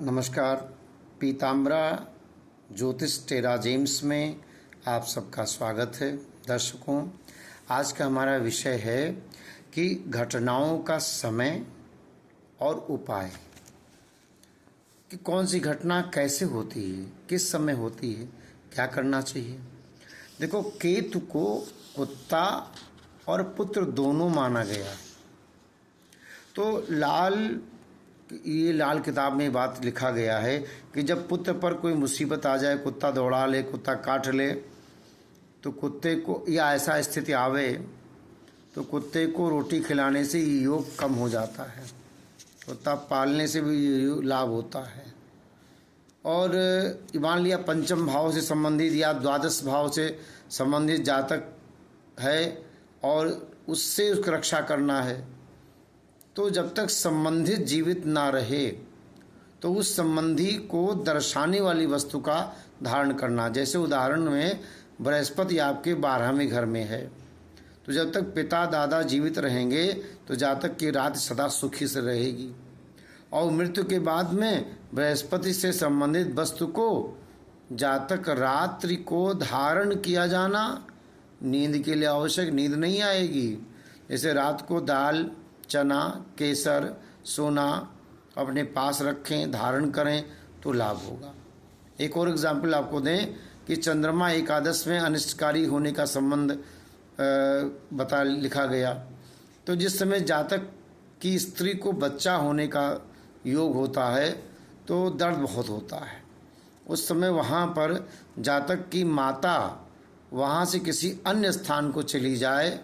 नमस्कार। पीताम्बरा ज्योतिष टेरा जेम्स में आप सबका स्वागत है। दर्शकों, आज का हमारा विषय है कि घटनाओं का समय और उपाय, कि कौन सी घटना कैसे होती है, किस समय होती है, क्या करना चाहिए। देखो, केतु को कुत्ता और पुत्र दोनों माना गया। तो लाल किताब में बात लिखा गया है कि जब पुत्र पर कोई मुसीबत आ जाए, कुत्ता दौड़ा ले, कुत्ता काट ले, तो कुत्ते को, या ऐसा स्थिति आवे, तो कुत्ते को रोटी खिलाने से योग कम हो जाता है। कुत्ता पालने से भी लाभ होता है। और मान लिया पंचम भाव से संबंधित या द्वादश भाव से संबंधित जातक है और उससे उसकी रक्षा करना है, तो जब तक संबंधित जीवित ना रहे तो उस संबंधी को दर्शाने वाली वस्तु का धारण करना। जैसे उदाहरण में बृहस्पति आपके 12वें घर में है, तो जब तक पिता दादा जीवित रहेंगे तो जातक की रात सदा सुखी से रहेगी। और मृत्यु के बाद में बृहस्पति से संबंधित वस्तु को जातक रात्रि को धारण किया जाना नींद के लिए आवश्यक, नींद नहीं आएगी। जैसे रात को दाल, चना, केसर, सोना अपने पास रखें, धारण करें तो लाभ होगा। एक और एग्जाम्पल आपको दें कि चंद्रमा एकादश में अनिष्टकारी होने का संबंध लिखा गया। तो जिस समय जातक की स्त्री को बच्चा होने का योग होता है तो दर्द बहुत होता है। उस समय वहाँ पर जातक की माता वहाँ से किसी अन्य स्थान को चली जाए,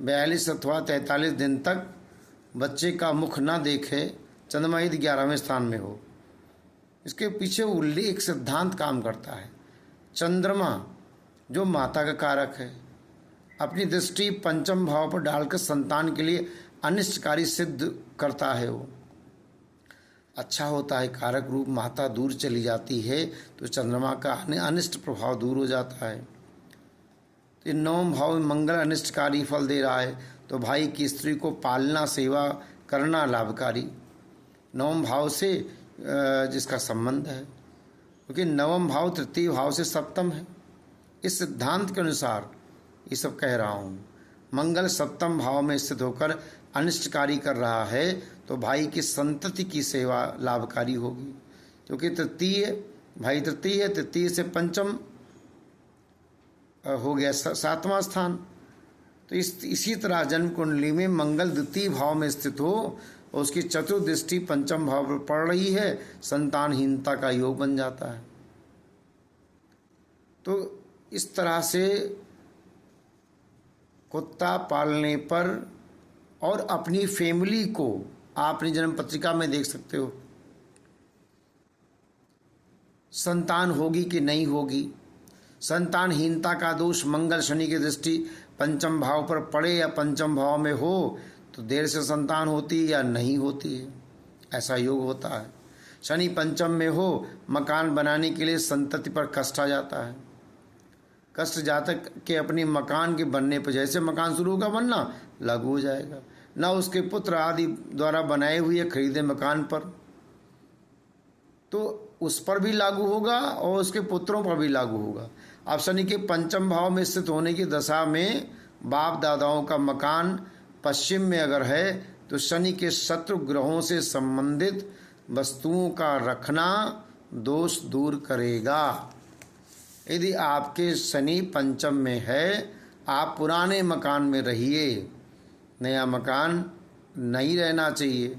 42 अथवा 43 दिन तक बच्चे का मुख ना देखे, चंद्रमा यदि 11वें स्थान में हो। इसके पीछे उल्लेख सिद्धांत काम करता है। चंद्रमा जो माता का कारक है, अपनी दृष्टि पंचम भाव पर डालकर संतान के लिए अनिष्टकारी सिद्ध करता है। वो अच्छा होता है, कारक रूप माता दूर चली जाती है तो चंद्रमा का अनिष्ट प्रभाव दूर हो जाता है। तो 9वें भाव में मंगल अनिष्टकारी फल दे रहा है, तो भाई की स्त्री को पालना, सेवा करना लाभकारी। 9वें भाव से जिसका संबंध है, क्योंकि 9वां भाव तृतीय भाव से सप्तम है। इस सिद्धांत के अनुसार ये सब कह रहा हूँ। मंगल सप्तम भाव में स्थित होकर अनिष्टकारी कर रहा है तो भाई की संतति की सेवा लाभकारी होगी, क्योंकि तृतीय भाई तृतीय है, तृतीय से पंचम हो गया 7वां स्थान। तो इसी तरह जन्म कुंडली में मंगल द्वितीय भाव में स्थित हो और उसकी चतुर्दृष्टि पंचम भाव पर पड़ रही है, संतानहीनता का योग बन जाता है। तो इस तरह से कुत्ता पालने पर और अपनी फैमिली को आप अपनी जन्म पत्रिका में देख सकते हो, संतान होगी कि नहीं होगी। संतानहीनता का दोष मंगल शनि की दृष्टि पंचम भाव पर पड़े या पंचम भाव में हो तो देर से संतान होती है या नहीं होती है, ऐसा योग होता है। शनि पंचम में हो, मकान बनाने के लिए संतति पर कष्ट आ जाता है। कष्ट जातक के अपने मकान के बनने पर, जैसे मकान शुरू होगा बनना, लागू हो जाएगा। न उसके पुत्र आदि द्वारा बनाए हुए खरीदे मकान पर तो उस पर भी लागू होगा और उसके पुत्रों पर भी लागू होगा। अब शनि के पंचम भाव में स्थित होने की दशा में बाप दादाओं का मकान पश्चिम में अगर है तो शनि के शत्रु ग्रहों से संबंधित वस्तुओं का रखना दोष दूर करेगा। यदि आपके शनि पंचम में है, आप पुराने मकान में रहिए, नया मकान नहीं रहना चाहिए।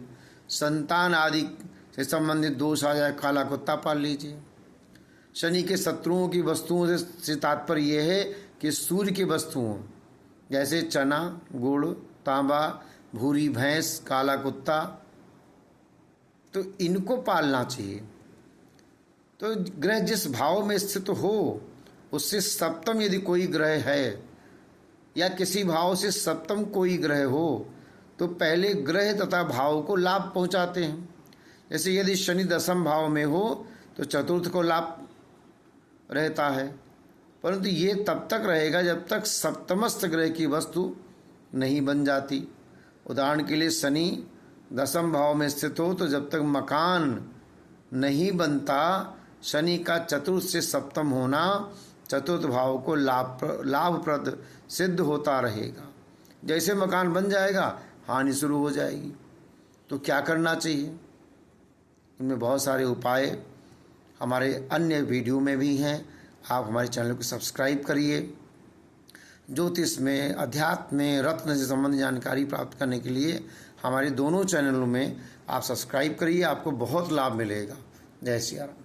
संतान आदि से संबंधित दोष आ जाए, काला कुत्ता पाल लीजिए। शनि के शत्रुओं की वस्तुओं से तात्पर्य यह है कि सूर्य की वस्तुओं जैसे चना, गुड़, तांबा, भूरी भैंस, काला कुत्ता, तो इनको पालना चाहिए। तो ग्रह जिस भाव में स्थित हो उससे सप्तम यदि कोई ग्रह है या किसी भाव से सप्तम कोई ग्रह हो तो पहले ग्रह तथा भाव को लाभ पहुंचाते हैं। जैसे यदि शनि दशम भाव में हो तो चतुर्थ को लाभ रहता है, परंतु ये तब तक रहेगा जब तक सप्तमस्थ ग्रह की वस्तु नहीं बन जाती। उदाहरण के लिए शनि 10वें भाव में स्थित हो तो जब तक मकान नहीं बनता, शनि का चतुर्थ से सप्तम होना चतुर्थ भाव को लाभप्रद सिद्ध होता रहेगा। जैसे मकान बन जाएगा हानि शुरू हो जाएगी। तो क्या करना चाहिए? इनमें बहुत सारे उपाय हमारे अन्य वीडियो में भी हैं। आप हमारे चैनल को सब्सक्राइब करिए। ज्योतिष में, अध्यात्म में, रत्न से संबंधित जानकारी प्राप्त करने के लिए हमारे दोनों चैनलों में आप सब्सक्राइब करिए, आपको बहुत लाभ मिलेगा। जय सिया राम।